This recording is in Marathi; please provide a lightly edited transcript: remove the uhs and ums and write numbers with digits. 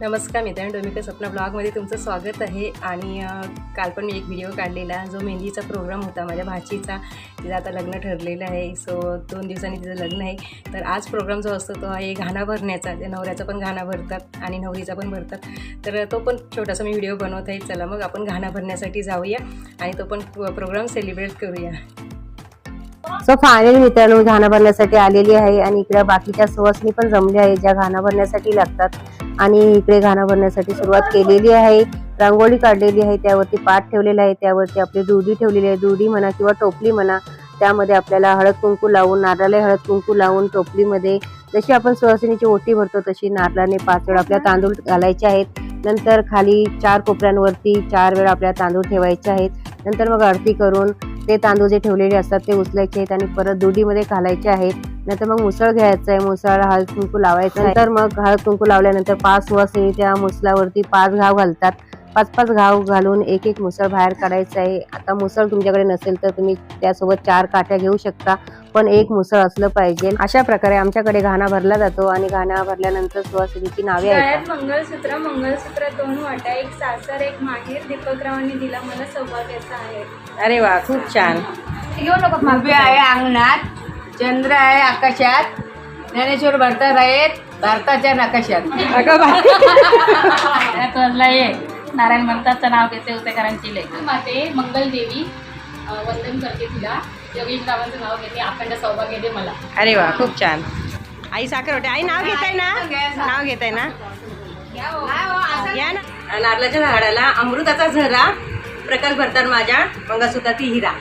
नमस्कार मित्रांनो, डोमिका सपना ब्लॉगमध्ये तुमचं स्वागत आहे। आणि काल पण मी एक व्हिडिओ काढलेला जो मेहंदीचा प्रोग्राम होता माझ्या भाचीचा। तिचं आता लग्न ठरलेलं आहे, सो 2 दिवसांनी तिचं लग्न आहे। तर आज प्रोग्राम जो असतो तो आहे घाणा भरण्याचा। ते नवऱ्याचा पण घाणा भरतात आणि नवरीचा पण भरतात, तर तो पण छोटासा मी व्हिडिओ बनवत आहे। चला मग आपण घाणा भरण्यासाठी जाऊया आणि तो पण प्रोग्राम सेलिब्रेट करूया। सो फायनली मित्रांनो घाणा भरण्यासाठी आलेली आहे आणि इकडे बाकीच्या सुवासिनी पण जमल्या आहे ज्या घाणा भरण्यासाठी लागतात। आणि इकडे घाणा भरण्यासाठी सुरुवात केलेली आहे। रांगोळी काढलेली आहे, त्यावरती पाट ठेवलेला आहे, त्यावरती आपली दुर्डी ठेवलेली आहे। दुर्डी म्हणा किंवा टोपली म्हणा, त्यामध्ये आपल्याला हळद कुंकू लावून, नारळाला हळद कुंकू लावून टोपलीमध्ये जशी आपण सुवासिनीची ओटी भरतो तशी नारळाने 5 वेळा आपल्या तांदूळ घालायचे आहेत। नंतर खाली 4 कोपऱ्यांवरती 4 वेळा आपल्या तांदूळ ठेवायचे आहेत। नंतर मग आरती करून ते तांदूळ जे ठेवलेले असतात ते उचलायचे आहेत आणि परत दुर्डीमध्ये घालायचे आहेत। नंतर मग मुसळ घ्यायचं आहे, मुसळाला हळद कुंकू लावायचं। नंतर मग हळद कुंकू लावल्यानंतर 5 सुवासिनी त्या मुसळावरती 5 घाव घालतात। 5-5 घाव घालून एक मुसळ बाहेर काढायचं आहे। आता मुसळ तुमच्याकडे नसेल तर तुम्ही त्यासोबत 4 काठ्या घेऊ शकता, पण एक मुसळ असलं पाहिजे। अशा प्रकारे आमच्याकडे घाणा भरला जातो आणि घाणा भरल्यानंतर सुवासिनीची नावे आहेत। मंगळसूत्र 2 वाट्या, 1 सासर 1 माहेर, दीपकरावांनी दिला मला सौभाग्याचा आहे। अरे वा, खूप छान। उभी आहे अंगणात, चंद्र आहे आकाशात, ज्ञानेश्वर भारतात आहेत भारताच्या नकाशात। नारायण मंत्राचं नाव घेते उतेकरांची लेख माते मंगल देवी वंदन करते तिला। योगेश रावांचं नाव घेते, अखंड सौभाग्य दे मला। अरे वा, खूप छान। आई साखर होते, आई नाव घेताय ना, नाव घेताय ना, या ना। नारळाच्या झाडाला अमृताचा झरा, प्रकाश भरतात माझ्या मंगळसूत्राची हिरा।